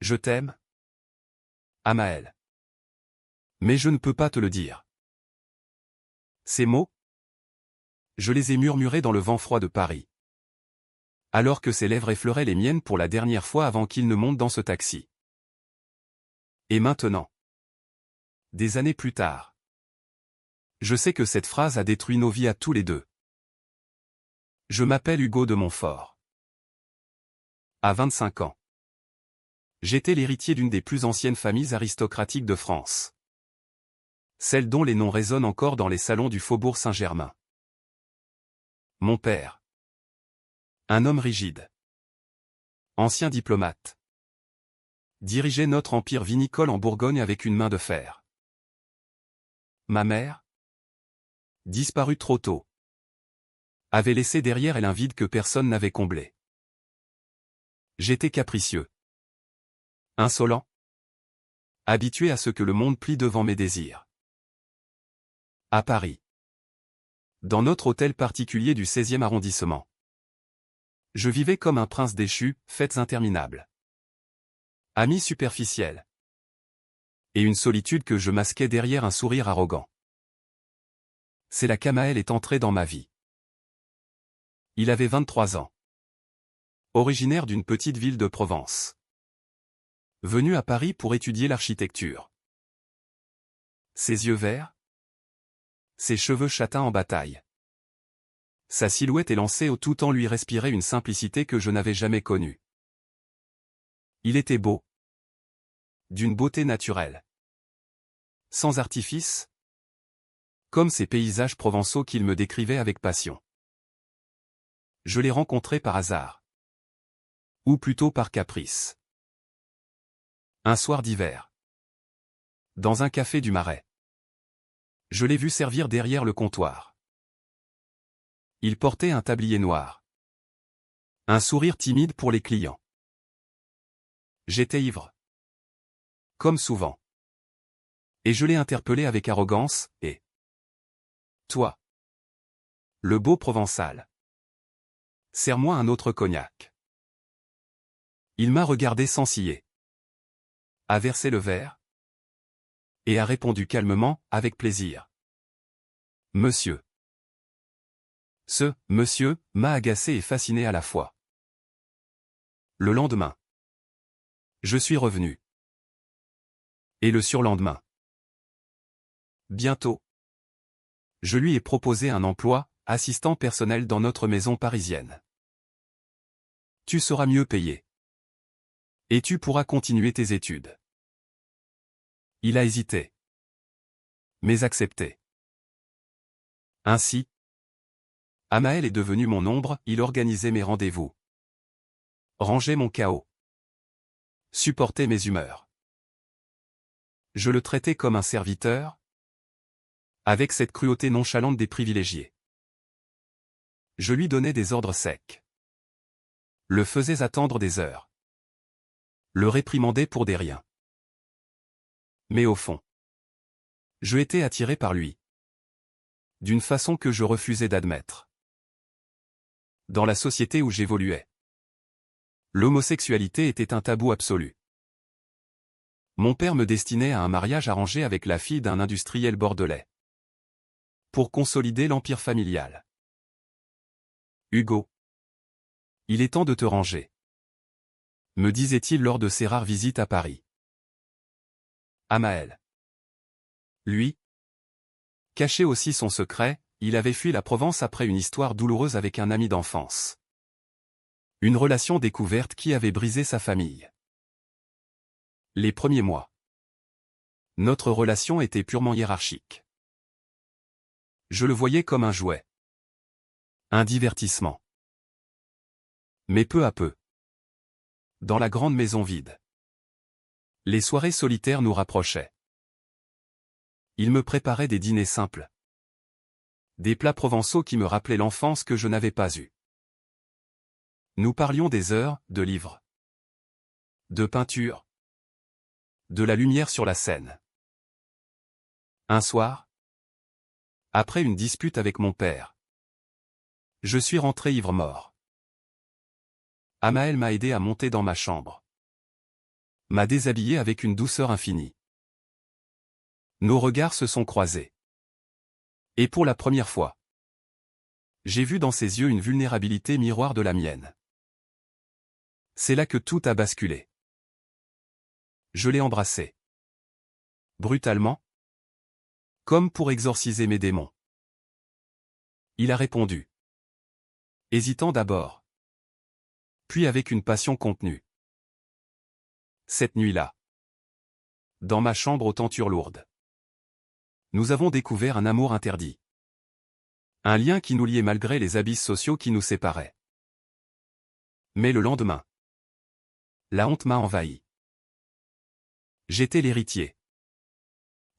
Je t'aime, Amael. Mais je ne peux pas te le dire. Ces mots, je les ai murmurés dans le vent froid de Paris, alors que ses lèvres effleuraient les miennes pour la dernière fois avant qu'il ne monte dans ce taxi. Et maintenant, des années plus tard, je sais que cette phrase a détruit nos vies à tous les deux. Je m'appelle Hugo de Montfort. À 25 ans, j'étais l'héritier d'une des plus anciennes familles aristocratiques de France. Celle dont les noms résonnent encore dans les salons du Faubourg Saint-Germain. Mon père. Un homme rigide. Ancien diplomate. Dirigeait notre empire vinicole en Bourgogne avec une main de fer. Ma mère, disparue trop tôt, avait laissé derrière elle un vide que personne n'avait comblé. J'étais capricieux. Insolent. Habitué à ce que le monde plie devant mes désirs. À Paris. Dans notre hôtel particulier du 16e arrondissement. Je vivais comme un prince déchu, fêtes interminables. Amis superficiels. Et une solitude que je masquais derrière un sourire arrogant. C'est là qu'Amael est entré dans ma vie. Il avait 23 ans. Originaire d'une petite ville de Provence. Venu à Paris pour étudier l'architecture. Ses yeux verts. Ses cheveux châtains en bataille. Sa silhouette élancée au tout temps lui respirait une simplicité que je n'avais jamais connue. Il était beau. D'une beauté naturelle. Sans artifice. Comme ces paysages provençaux qu'il me décrivait avec passion. Je l'ai rencontré par hasard. Ou plutôt par caprice. Un soir d'hiver. Dans un café du Marais. Je l'ai vu servir derrière le comptoir. Il portait un tablier noir. Un sourire timide pour les clients. J'étais ivre. Comme souvent. Et je l'ai interpellé avec arrogance, et... Toi. Le beau provençal. Serre-moi un autre cognac. Il m'a regardé sans ciller. A versé le verre. Et a répondu calmement, avec plaisir. Monsieur. Ce « monsieur » m'a agacé et fasciné à la fois. Le lendemain. Je suis revenu. Et le surlendemain. Bientôt. Je lui ai proposé un emploi, assistant personnel dans notre maison parisienne. Tu seras mieux payé. Et tu pourras continuer tes études. Il a hésité. Mais accepté. Ainsi, Amael est devenu mon ombre, il organisait mes rendez-vous. Rangeait mon chaos. Supportait mes humeurs. Je le traitais comme un serviteur, avec cette cruauté nonchalante des privilégiés. Je lui donnais des ordres secs. Le faisais attendre des heures. Le réprimandais pour des riens. Mais au fond, je étais attiré par lui. D'une façon que je refusais d'admettre. Dans la société où j'évoluais, l'homosexualité était un tabou absolu. Mon père me destinait à un mariage arrangé avec la fille d'un industriel bordelais. Pour consolider l'empire familial. Hugo. Il est temps de te ranger. Me disait-il lors de ses rares visites à Paris. Amael. Lui. Cachait aussi son secret, il avait fui la Provence après une histoire douloureuse avec un ami d'enfance. Une relation découverte qui avait brisé sa famille. Les premiers mois. Notre relation était purement hiérarchique. Je le voyais comme un jouet. Un divertissement. Mais peu à peu. Dans la grande maison vide. Les soirées solitaires nous rapprochaient. Il me préparait des dîners simples. Des plats provençaux qui me rappelaient l'enfance que je n'avais pas eue. Nous parlions des heures, de livres. De peinture. De la lumière sur la scène. Un soir, après une dispute avec mon père, je suis rentré ivre-mort. Amael m'a aidé à monter dans ma chambre. m'a déshabillé avec une douceur infinie. Nos regards se sont croisés. Et pour la première fois, j'ai vu dans ses yeux une vulnérabilité miroir de la mienne. C'est là que tout a basculé. Je l'ai embrassé. Brutalement. Comme pour exorciser mes démons. Il a répondu. Hésitant d'abord. Puis avec une passion contenue. Cette nuit-là. Dans ma chambre aux tentures lourdes. Nous avons découvert un amour interdit. Un lien qui nous liait malgré les abysses sociaux qui nous séparaient. Mais le lendemain. La honte m'a envahi. J'étais l'héritier.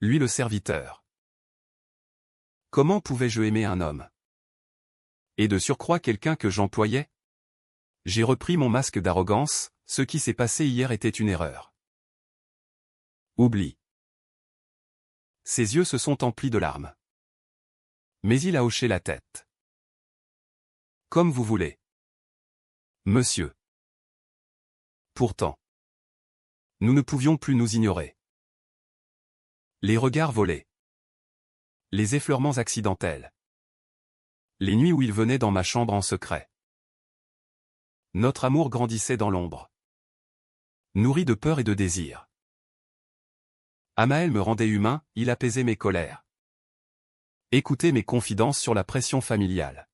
Lui le serviteur. Comment pouvais-je aimer un homme? Et de surcroît quelqu'un que j'employais? J'ai repris mon masque d'arrogance, ce qui s'est passé hier était une erreur. Oublie. Ses yeux se sont emplis de larmes. Mais il a hoché la tête. Comme vous voulez. Monsieur. Pourtant. Nous ne pouvions plus nous ignorer. Les regards volés. Les effleurements accidentels. Les nuits où il venait dans ma chambre en secret. Notre amour grandissait dans l'ombre. Nourri de peur et de désir. Amael me rendait humain, il apaisait mes colères. Écoutait mes confidences sur la pression familiale.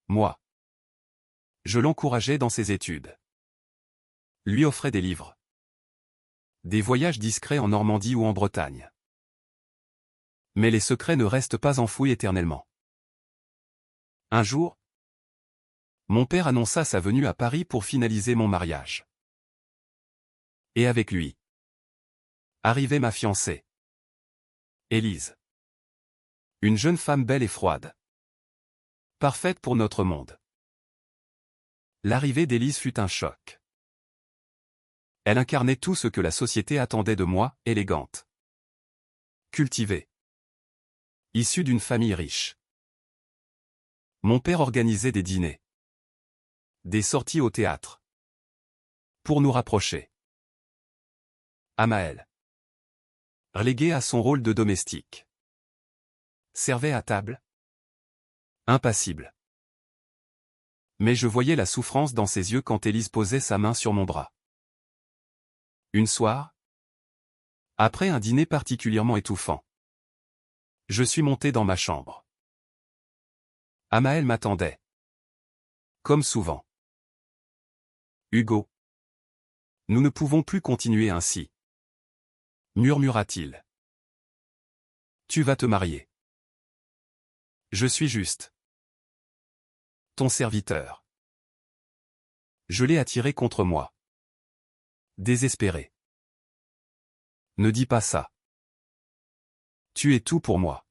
Moi. Je l'encourageais dans ses études. Lui offrais des livres. Des voyages discrets en Normandie ou en Bretagne. Mais les secrets ne restent pas enfouis éternellement. Un jour, mon père annonça sa venue à Paris pour finaliser mon mariage. Et avec lui, arrivait ma fiancée. Élise. Une jeune femme belle et froide. Parfaite pour notre monde. L'arrivée d'Élise fut un choc. Elle incarnait tout ce que la société attendait de moi, élégante. Cultivée. Issue d'une famille riche. Mon père organisait des dîners. Des sorties au théâtre. Pour nous rapprocher. Amael. Relégué à son rôle de domestique. Servait à table. Impassible. Mais je voyais la souffrance dans ses yeux quand Élise posait sa main sur mon bras. Une soir, après un dîner particulièrement étouffant, je suis monté dans ma chambre. Amael m'attendait. Comme souvent. Hugo. Nous ne pouvons plus continuer ainsi. Murmura-t-il. Tu vas te marier. Je suis juste. Ton serviteur. Je l'ai attiré contre moi. Désespéré. Ne dis pas ça. Tu es tout pour moi.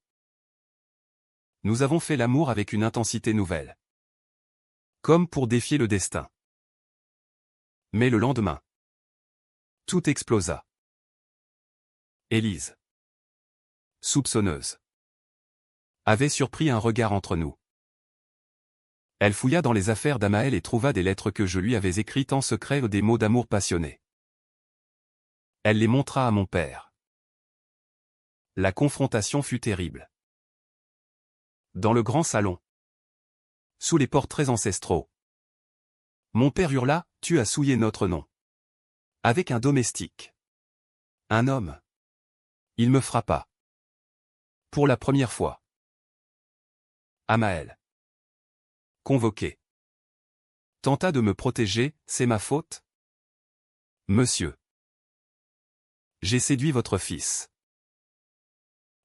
Nous avons fait l'amour avec une intensité nouvelle. Comme pour défier le destin. Mais le lendemain, tout explosa. Élise, soupçonneuse, avait surpris un regard entre nous. Elle fouilla dans les affaires d'Amael et trouva des lettres que je lui avais écrites en secret ou des mots d'amour passionnés. Elle les montra à mon père. La confrontation fut terrible. Dans le grand salon, sous les portraits ancestraux, mon père hurla, « Tu as souillé notre nom. » Avec un domestique. Un homme. Il me frappa. Pour la première fois. Amael. Convoqué. Tenta de me protéger, c'est ma faute? Monsieur. J'ai séduit votre fils.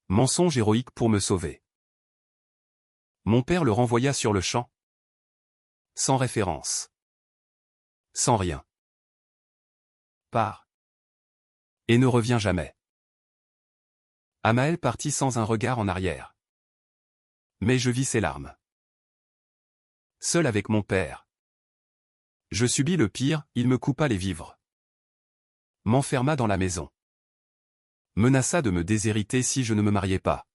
Mensonge héroïque pour me sauver. Mon père le renvoya sur le champ. Sans référence. Sans rien. Part. Et ne revient jamais. Amael partit sans un regard en arrière. Mais je vis ses larmes. Seul avec mon père. Je subis le pire, il me coupa les vivres. M'enferma dans la maison. Menaça de me déshériter si je ne me mariais pas.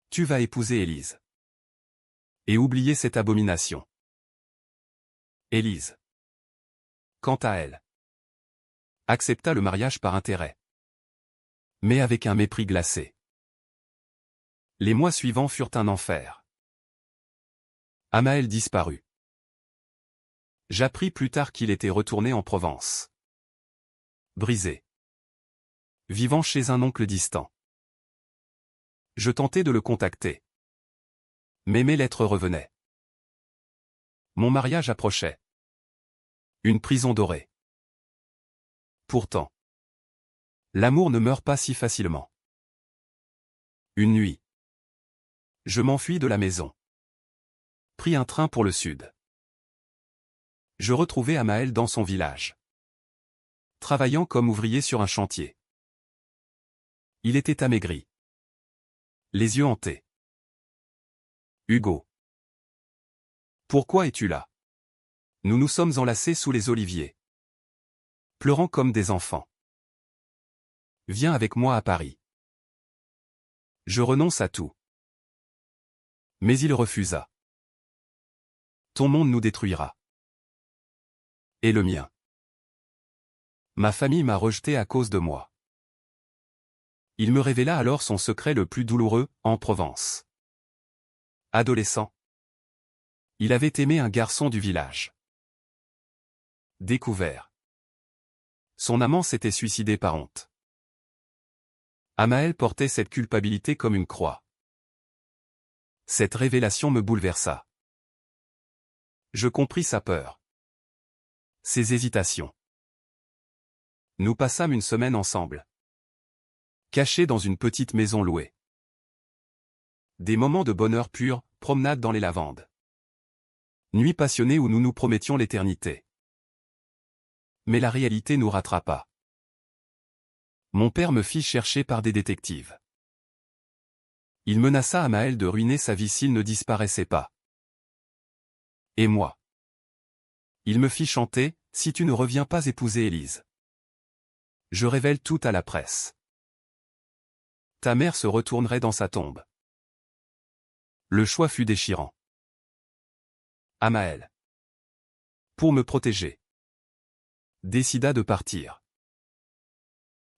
Tu vas épouser Élise. Et oublier cette abomination. Élise. Quant à elle. accepta le mariage par intérêt. Mais avec un mépris glacé. Les mois suivants furent un enfer. Amael disparut. J'appris plus tard qu'il était retourné en Provence. Brisé. Vivant chez un oncle distant. Je tentai de le contacter. Mais mes lettres revenaient. Mon mariage approchait. Une prison dorée. Pourtant, l'amour ne meurt pas si facilement. Une nuit, je m'enfuis de la maison. Pris un train pour le sud. Je retrouvai Amael dans son village. Travaillant comme ouvrier sur un chantier. Il était amaigri. Les yeux hantés. Hugo. Pourquoi es-tu là? Nous nous sommes enlacés sous les oliviers. Pleurant comme des enfants. Viens avec moi à Paris. Je renonce à tout. Mais il refusa. Ton monde nous détruira. Et le mien. Ma famille m'a rejeté à cause de moi. Il me révéla alors son secret le plus douloureux, en Provence. Adolescent. Il avait aimé un garçon du village. Découvert. Son amant s'était suicidé par honte. Amael portait cette culpabilité comme une croix. Cette révélation me bouleversa. Je compris sa peur. Ses hésitations. Nous passâmes une semaine ensemble. Cachés dans une petite maison louée. Des moments de bonheur pur, promenade dans les lavandes. Nuit passionnée où nous nous promettions l'éternité. Mais la réalité nous rattrapa. Mon père me fit chercher par des détectives. Il menaça Amael de ruiner sa vie s'il ne disparaissait pas. Et moi. Il me fit chanter, si tu ne reviens pas épouser Élise. Je révèle tout à la presse. Ta mère se retournerait dans sa tombe. Le choix fut déchirant. Amael. Pour me protéger. Décida de partir.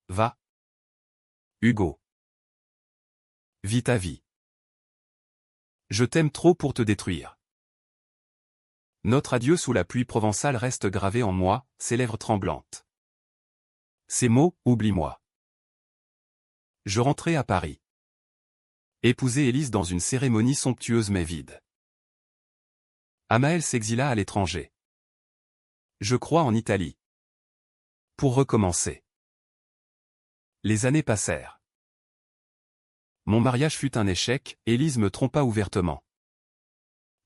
Va. Hugo. Vis ta vie. Je t'aime trop pour te détruire. Notre adieu sous la pluie provençale reste gravé en moi, ses lèvres tremblantes. Ces mots, oublie-moi. Je rentrai à Paris. Épouser Élise dans une cérémonie somptueuse mais vide. Amael s'exila à l'étranger. Je crois en Italie. Pour recommencer. Les années passèrent. Mon mariage fut un échec, Élise me trompa ouvertement.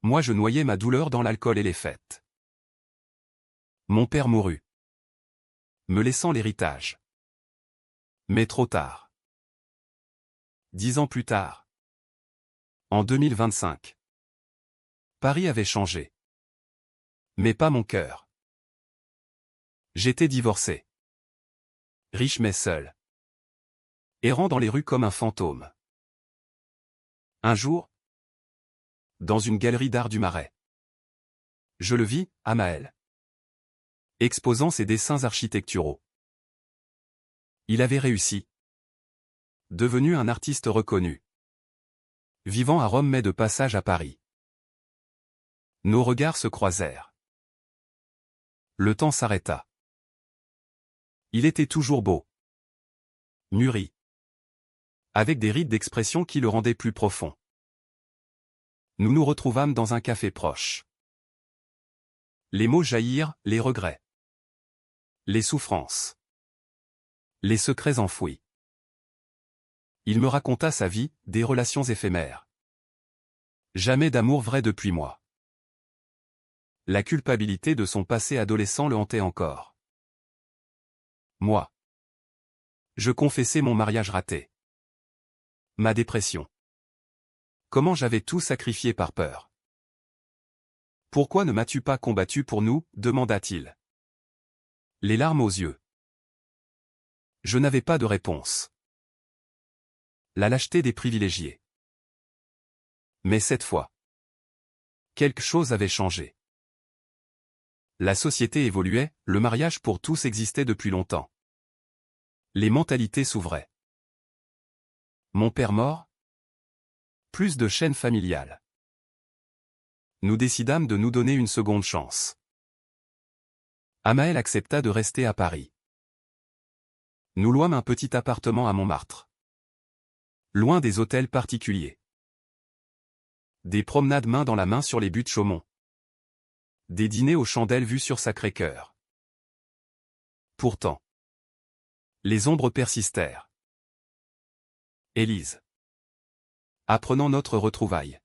Moi je noyais ma douleur dans l'alcool et les fêtes. Mon père mourut. Me laissant l'héritage. Mais trop tard. 10 ans plus tard. En 2025. Paris avait changé. Mais pas mon cœur. J'étais divorcé. Riche mais seul. Errant dans les rues comme un fantôme. Un jour, dans une galerie d'art du Marais, je le vis, Amael, exposant ses dessins architecturaux. Il avait réussi. Devenu un artiste reconnu. Vivant à Rome mais de passage à Paris. Nos regards se croisèrent. Le temps s'arrêta. Il était toujours beau. Mûri. Avec des rides d'expression qui le rendaient plus profond. Nous nous retrouvâmes dans un café proche. Les mots jaillirent, les regrets. Les souffrances. Les secrets enfouis. Il me raconta sa vie, des relations éphémères. Jamais d'amour vrai depuis moi. La culpabilité de son passé adolescent le hantait encore. Moi. Je confessais mon mariage raté. Ma dépression. Comment j'avais tout sacrifié par peur. Pourquoi ne m'as-tu pas combattu pour nous, demanda-t-il. Les larmes aux yeux. Je n'avais pas de réponse. La lâcheté des privilégiés. Mais cette fois, quelque chose avait changé. La société évoluait, le mariage pour tous existait depuis longtemps. Les mentalités s'ouvraient. Mon père mort? Plus de chaînes familiales. Nous décidâmes de nous donner une seconde chance. Amael accepta de rester à Paris. Nous louâmes un petit appartement à Montmartre. Loin des hôtels particuliers. Des promenades main dans la main sur les buttes Chaumont. Des dîners aux chandelles vues sur Sacré-Cœur. Pourtant, les ombres persistèrent. Élise, apprenant notre retrouvaille,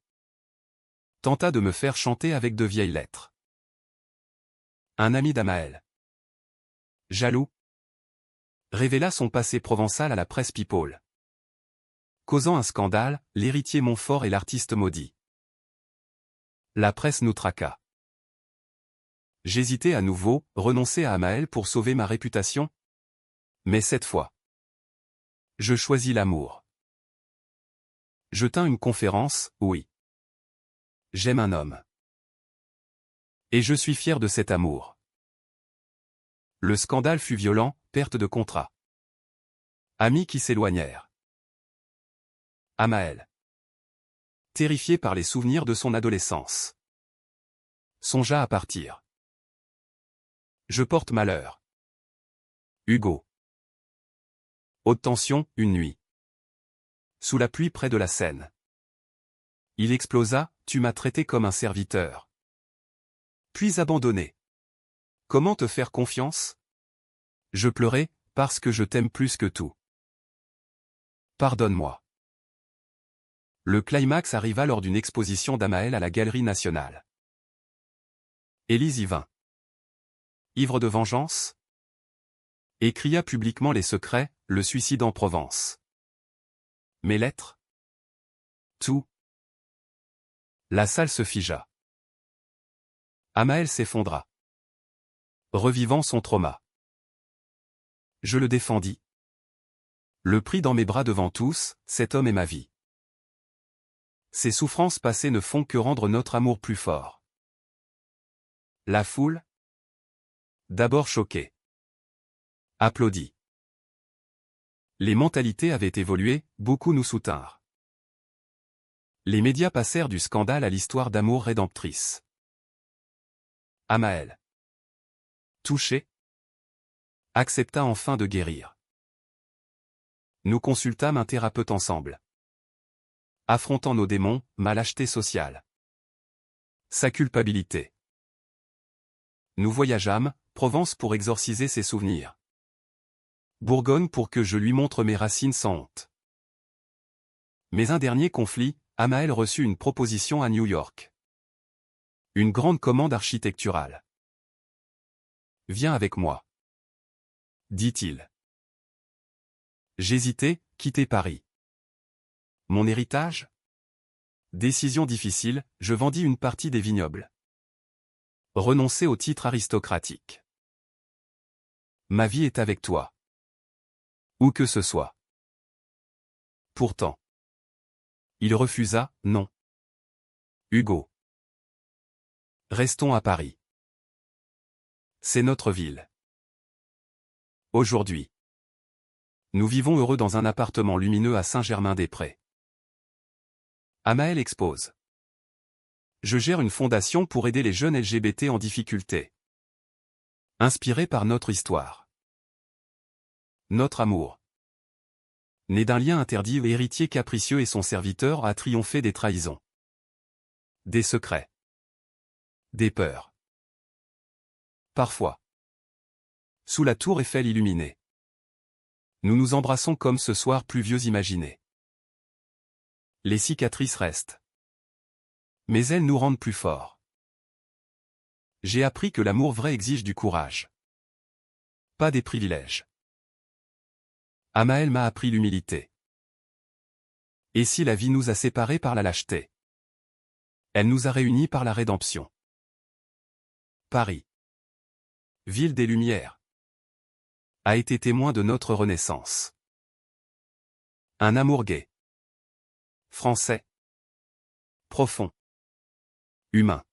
tenta de me faire chanter avec de vieilles lettres. Un ami d'Amael, jaloux, révéla son passé provençal à la presse People. Causant un scandale, l'héritier Montfort et l'artiste maudit. La presse nous traqua. J'hésitais à nouveau, renoncer à Amael pour sauver ma réputation. Mais cette fois, je choisis l'amour. Je tins une conférence, oui. J'aime un homme. Et je suis fier de cet amour. Le scandale fut violent, perte de contrat. Amis qui s'éloignèrent. Amael, terrifié par les souvenirs de son adolescence, songea à partir. Je porte malheur. Hugo. Haute tension, une nuit. Sous la pluie près de la Seine. Il explosa, tu m'as traité comme un serviteur. Puis abandonné. Comment te faire confiance? Je pleurais, parce que je t'aime plus que tout. Pardonne-moi. Le climax arriva lors d'une exposition d'Amael à la Galerie Nationale. Élise y vint. Ivre de vengeance? Écria publiquement les secrets, le suicide en Provence. Mes lettres? Tout. La salle se figea. Amael s'effondra. Revivant son trauma. Je le défendis. Le pris dans mes bras devant tous, cet homme est ma vie. Ces souffrances passées ne font que rendre notre amour plus fort. La foule? D'abord choquée. Applaudit. Les mentalités avaient évolué, beaucoup nous soutinrent. Les médias passèrent du scandale à l'histoire d'amour rédemptrice. Amael, touché, accepta enfin de guérir. Nous consultâmes un thérapeute ensemble. Affrontant nos démons, ma lâcheté sociale. Sa culpabilité. Nous voyageâmes, Provence pour exorciser ses souvenirs. Bourgogne pour que je lui montre mes racines sans honte. Mais un dernier conflit, Amael reçut une proposition à New York. Une grande commande architecturale. Viens avec moi, dit-il. J'hésitais, quitter Paris. Mon héritage? Décision difficile, je vendis une partie des vignobles. Renoncer au titre aristocratique. Ma vie est avec toi. Où que ce soit. Pourtant. Il refusa, non. Hugo. Restons à Paris. C'est notre ville. Aujourd'hui. Nous vivons heureux dans un appartement lumineux à Saint-Germain-des-Prés. Amael expose. Je gère une fondation pour aider les jeunes LGBT en difficulté. Inspiré par notre histoire. Notre amour. Né d'un lien interdit, héritier capricieux et son serviteur a triomphé des trahisons. Des secrets. Des peurs. Parfois. Sous la tour Eiffel illuminée. Nous nous embrassons comme ce soir pluvieux imaginé. Les cicatrices restent. Mais elles nous rendent plus forts. J'ai appris que l'amour vrai exige du courage. Pas des privilèges. Amael m'a appris l'humilité. Et si la vie nous a séparés par la lâcheté? Elle nous a réunis par la rédemption. Paris, ville des Lumières, a été témoin de notre renaissance. Un amour gai. Français. Profond. Humain.